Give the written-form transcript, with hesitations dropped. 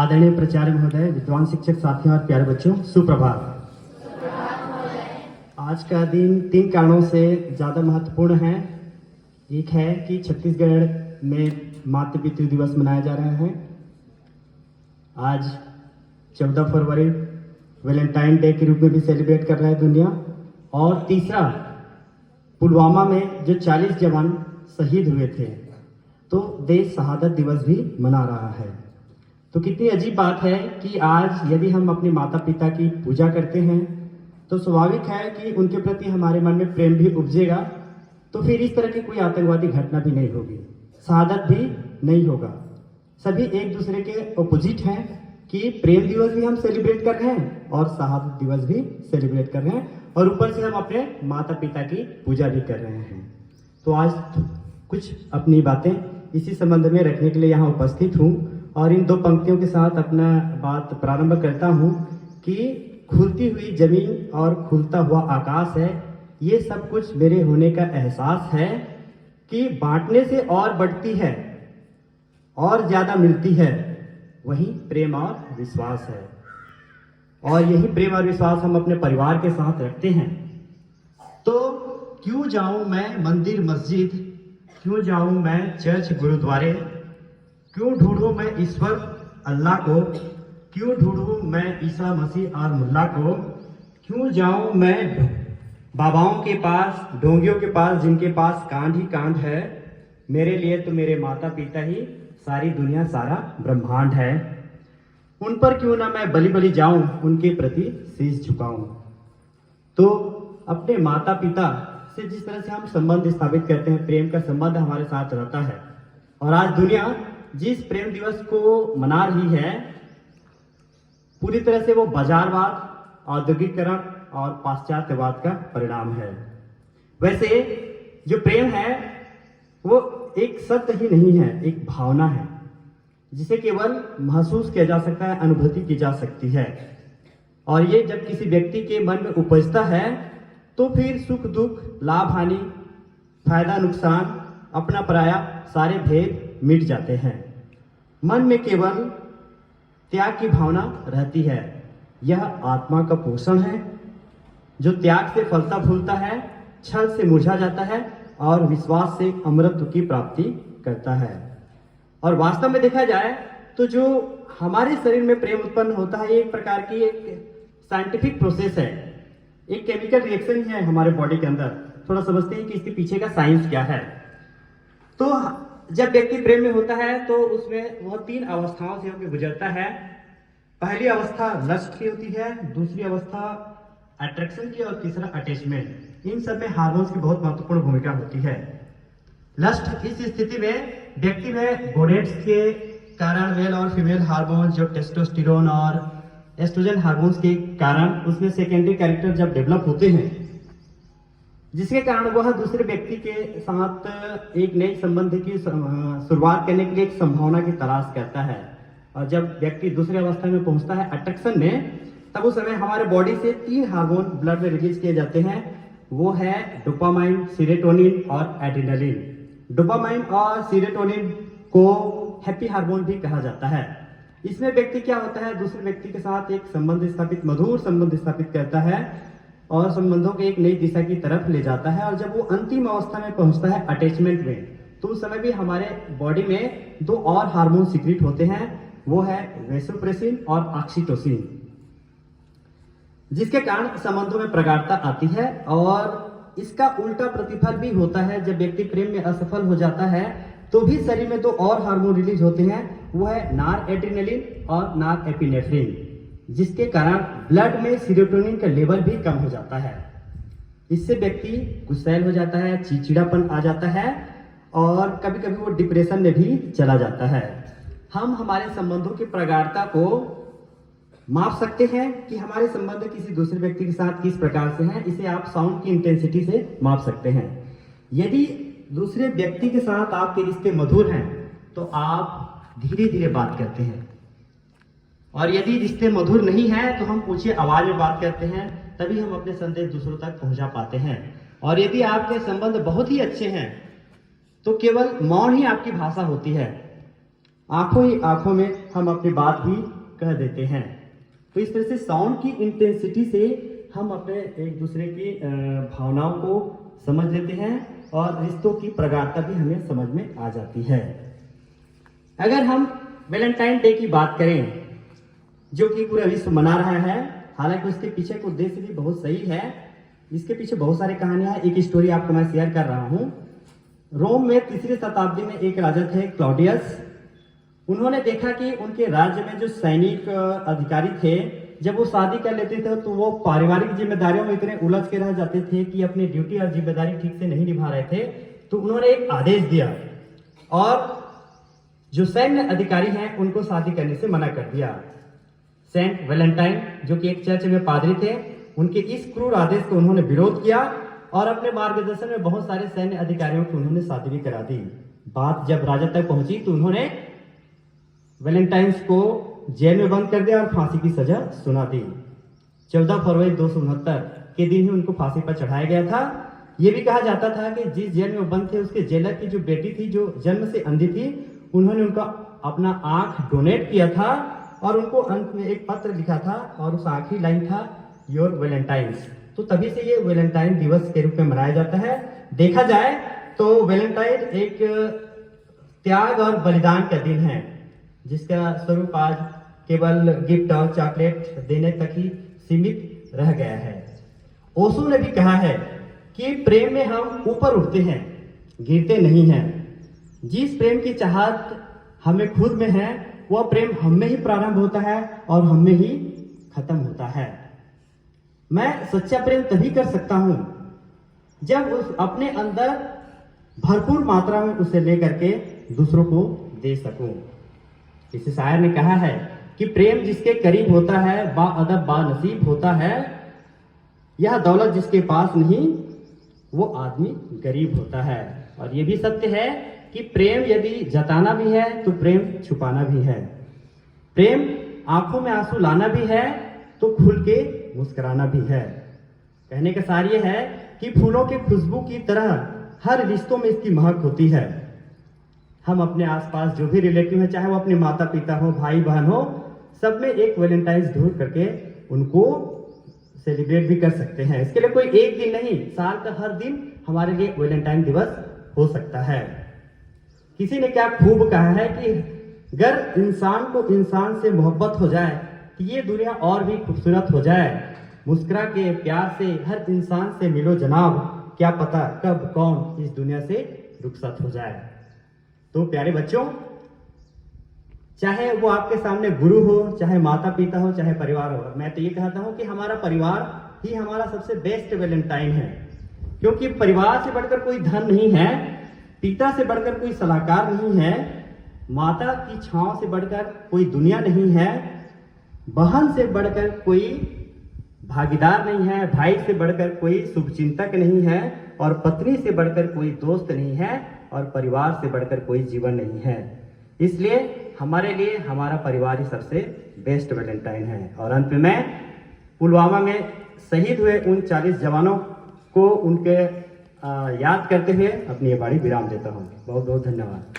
आदरणीय प्राचार्य महोदय, विद्वान शिक्षक साथियों और प्यारे बच्चों, सुप्रभात। आज का दिन 3 कारणों से ज़्यादा महत्वपूर्ण है। एक है कि छत्तीसगढ़ में मातृ पितृ दिवस मनाया जा रहा है। आज 14 फरवरी वैलेंटाइन डे के रूप में भी सेलिब्रेट कर रहा है दुनिया। और तीसरा, पुलवामा में जो 40 जवान शहीद हुए थे, तो देश शहादत दिवस भी मना रहा है। तो कितनी अजीब बात है कि आज यदि हम अपने माता पिता की पूजा करते हैं तो स्वाभाविक है कि उनके प्रति हमारे मन में प्रेम भी उपजेगा, तो फिर इस तरह की कोई आतंकवादी घटना भी नहीं होगी, शहादत भी नहीं होगा। सभी एक दूसरे के अपोजिट हैं कि प्रेम दिवस भी हम सेलिब्रेट कर रहे हैं और शहादत दिवस भी सेलिब्रेट कर रहे हैं, और ऊपर से हम अपने माता पिता की पूजा भी कर रहे हैं। तो आज कुछ अपनी बातें इसी संबंध में रखने के लिए यहाँ उपस्थित हूँ और इन 2 पंक्तियों के साथ अपना बात प्रारंभ करता हूँ कि खुलती हुई जमीन और खुलता हुआ आकाश है, ये सब कुछ मेरे होने का एहसास है कि बांटने से और बढ़ती है और ज़्यादा मिलती है, वही प्रेम और विश्वास है। और यही प्रेम और विश्वास हम अपने परिवार के साथ रखते हैं। तो क्यों जाऊं मैं मंदिर मस्जिद, क्यों जाऊं मैं चर्च गुरुद्वारे, क्यों ढूंढूं मैं ईश्वर अल्लाह को, क्यों ढूंढूं मैं ईसा मसीह और मुल्ला को, क्यों जाऊं मैं बाबाओं के पास, ढोंगियों के पास, जिनके पास कांड ही कांड है। मेरे लिए तो मेरे माता पिता ही सारी दुनिया, सारा ब्रह्मांड है। उन पर क्यों ना मैं बलि बलि जाऊं, उनके प्रति शीश झुकाऊं। तो अपने माता पिता से जिस तरह से हम संबंध स्थापित करते हैं, प्रेम का संबंध हमारे साथ रहता है। और आज दुनिया जिस प्रेम दिवस को मना रही है, पूरी तरह से वो बाजारवाद, औद्योगिकरण और पाश्चात्यवाद का परिणाम है। वैसे जो प्रेम है वो एक शब्द ही नहीं है, एक भावना है जिसे केवल महसूस किया जा सकता है, अनुभूति की जा सकती है। और ये जब किसी व्यक्ति के मन में उपजता है तो फिर सुख दुख, लाभ हानि, फायदा नुकसान, अपना पराया, सारे भेद मिट जाते हैं। मन में केवल त्याग की भावना रहती है। यह आत्मा का पोषण है जो त्याग से फलता फूलता है, छल से मुरझा जाता है और विश्वास से अमरत्व की प्राप्ति करता है। और वास्तव में देखा जाए तो जो हमारे शरीर में प्रेम उत्पन्न होता है, एक प्रकार की एक साइंटिफिक प्रोसेस है, एक केमिकल रिएक्शन ही है हमारे बॉडी के अंदर। थोड़ा समझते हैं कि इसके पीछे का साइंस क्या है। तो जब व्यक्ति प्रेम में होता है तो उसमें वो 3 अवस्थाओं से होकर गुजरता है। पहली अवस्था लस्ट की होती है, दूसरी अवस्था अट्रैक्शन की और तीसरा अटैचमेंट। इन सब में हार्मोन्स की बहुत महत्वपूर्ण भूमिका होती है। लस्ट इस स्थिति में व्यक्ति में गोनेड्स के कारण मेल और फीमेल हार्मोन, जो टेस्टोस्टेरोन और एस्ट्रोजन हार्मोन्स के कारण उसमें सेकेंडरी कैरेक्टर जब डेवलप होते हैं, जिसके कारण वह दूसरे व्यक्ति के साथ एक नए संबंध की शुरुआत करने के लिए एक संभावना की तलाश करता है। और जब व्यक्ति दूसरी अवस्था में पहुंचता है, अट्रैक्शन में, तब उस समय हमारे बॉडी से 3 हार्मोन ब्लड में रिलीज किए जाते हैं। वो है डोपामाइन, सीरोटोनिन और एड्रेनालिन। डोपामाइन और सीरोटोनिन को हैप्पी हार्मोन भी कहा जाता है। इसमें व्यक्ति क्या होता है, दूसरे व्यक्ति के साथ एक संबंध स्थापित, मधुर संबंध स्थापित करता है और संबंधों को एक नई दिशा की तरफ ले जाता है। और जब वो अंतिम अवस्था में पहुंचता है अटैचमेंट में, तो उस समय भी हमारे बॉडी में 2 और हार्मोन सीक्रेट होते हैं। वो है वेसोप्रेसिन और ऑक्सीटोसिन, जिसके कारण संबंधों में प्रगाढ़ता आती है। और इसका उल्टा प्रतिफल भी होता है। जब व्यक्ति प्रेम में असफल हो जाता है तो भी शरीर में 2 और हार्मोन रिलीज होते हैं। वो है नॉरएड्रेनालिन और नॉरएपिनेफ्रिन, जिसके कारण ब्लड में सीरोटोनिन का लेवल भी कम हो जाता है। इससे व्यक्ति गुस्सैल हो जाता है, चिड़चिड़ापन आ जाता है और कभी कभी वो डिप्रेशन में भी चला जाता है। हम हमारे संबंधों की प्रगाढ़ता को माप सकते हैं कि हमारे संबंध किसी दूसरे व्यक्ति के साथ किस प्रकार से हैं। इसे आप साउंड की इंटेंसिटी से माप सकते हैं। यदि दूसरे व्यक्ति के साथ आपके रिश्ते मधुर हैं तो आप धीरे धीरे बात करते हैं, और यदि रिश्ते मधुर नहीं है तो हम ऊंची आवाज में बात करते हैं, तभी हम अपने संदेश दूसरों तक पहुंचा पाते हैं। और यदि आपके संबंध बहुत ही अच्छे हैं तो केवल मौन ही आपकी भाषा होती है। आंखों ही आंखों में हम अपनी बात भी कह देते हैं। तो इस तरह से साउंड की इंटेंसिटी से हम अपने एक दूसरे की भावनाओं को समझ लेते हैं और रिश्तों की प्रगाढ़ता भी हमें समझ में आ जाती है। अगर हम वैलेंटाइन डे की बात करें, जो कि पूरा विश्व मना रहा है, हालांकि उसके पीछे का उद्देश्य भी बहुत सही है। इसके पीछे बहुत सारी कहानियां हैं। एक स्टोरी आपको मैं शेयर कर रहा हूं। रोम में 3री शताब्दी में एक राजा थे, क्लॉडियस। उन्होंने देखा कि उनके राज्य में जो सैनिक अधिकारी थे, जब वो शादी कर लेते थे तो वो पारिवारिक जिम्मेदारियों में इतने उलझ के रह जाते थे कि अपनी ड्यूटी और जिम्मेदारी ठीक से नहीं निभा रहे थे। तो उन्होंने एक आदेश दिया और जो सैन्य अधिकारी हैं उनको शादी करने से मना कर दिया। सेंट वैलेंटाइन, जो कि एक चर्च में पादरी थे, उनके इस क्रूर आदेश को उन्होंने विरोध किया और अपने मार्गदर्शन में बहुत सारे सैन्य अधिकारियों को उन्होंने शादी भी करा दी। बात जब राजा तक पहुंची तो उन्होंने वैलेंटाइन्स को जेल में बंद कर दिया और फांसी की सजा सुना दी। 14 फरवरी 269 के दिन ही उनको फांसी पर चढ़ाया गया था। यह भी कहा जाता था कि जिस जेल में वो बंद थे, उसके जेलर की जो बेटी थी, जो जन्म से अंधी थी, उन्होंने उनका अपना आंख डोनेट किया था और उनको अंत में एक पत्र लिखा था और उस आखिरी लाइन था, योर वैलेंटाइन्स। तो तभी से ये वैलेंटाइन दिवस के रूप में मनाया जाता है। देखा जाए तो वैलेंटाइन एक त्याग और बलिदान का दिन है, जिसका स्वरूप आज केवल गिफ्ट और चॉकलेट देने तक ही सीमित रह गया है। ओशो ने भी कहा है कि प्रेम में हम ऊपर उठते हैं, गिरते नहीं हैं। जिस प्रेम की चाहत हमें खुद में है, वह प्रेम हम में ही प्रारंभ होता है और हम में ही खत्म होता है। मैं सच्चा प्रेम तभी कर सकता हूं जब उस अपने अंदर भरपूर मात्रा में उसे लेकर के दूसरों को दे सकूं। किसी शायर ने कहा है कि प्रेम जिसके करीब होता है, बाअदब बानसीब होता है। यह दौलत जिसके पास नहीं, वो आदमी गरीब होता है। और यह भी सत्य है कि प्रेम यदि जताना भी है तो प्रेम छुपाना भी है। प्रेम आंखों में आंसू लाना भी है तो खुल के मुस्कुराना भी है। कहने का सार यह है कि फूलों के खुशबू की तरह हर रिश्तों में इसकी महक होती है। हम अपने आसपास जो भी रिलेटिव है, चाहे वो अपने माता पिता हो, भाई बहन हो, सब में एक वैलेंटाइंस ढूंढ करके उनको सेलिब्रेट भी कर सकते हैं। इसके लिए कोई एक दिन नहीं, साल का हर दिन हमारे लिए वैलेंटाइन दिवस हो सकता है। किसी ने क्या खूब कहा है कि अगर इंसान को इंसान से मोहब्बत हो जाए तो ये दुनिया और भी खूबसूरत हो जाए। मुस्कुरा के प्यार से हर इंसान से मिलो जनाब, क्या पता कब कौन इस दुनिया से रुखसत हो जाए। तो प्यारे बच्चों, चाहे वो आपके सामने गुरु हो, चाहे माता पिता हो, चाहे परिवार हो, मैं तो ये कहता हूं कि हमारा परिवार ही हमारा सबसे बेस्ट वैलेंटाइन है। क्योंकि परिवार से बढ़कर कोई धन नहीं है, पिता से बढ़कर कोई सलाहकार नहीं है, माता की छांव से बढ़कर कोई दुनिया नहीं है, बहन से बढ़कर कोई भागीदार नहीं है, भाई से बढ़कर कोई शुभचिंतक नहीं है, और पत्नी से बढ़कर कोई दोस्त नहीं है, और परिवार से बढ़कर कोई जीवन नहीं है। इसलिए हमारे लिए हमारा परिवार ही सबसे बेस्ट वैलेंटाइन है। और अंत में मैं पुलवामा में शहीद हुए उन 40 जवानों को उनके याद करते हुए अपनी ये बाणी विराम देता हूँ। बहुत बहुत धन्यवाद।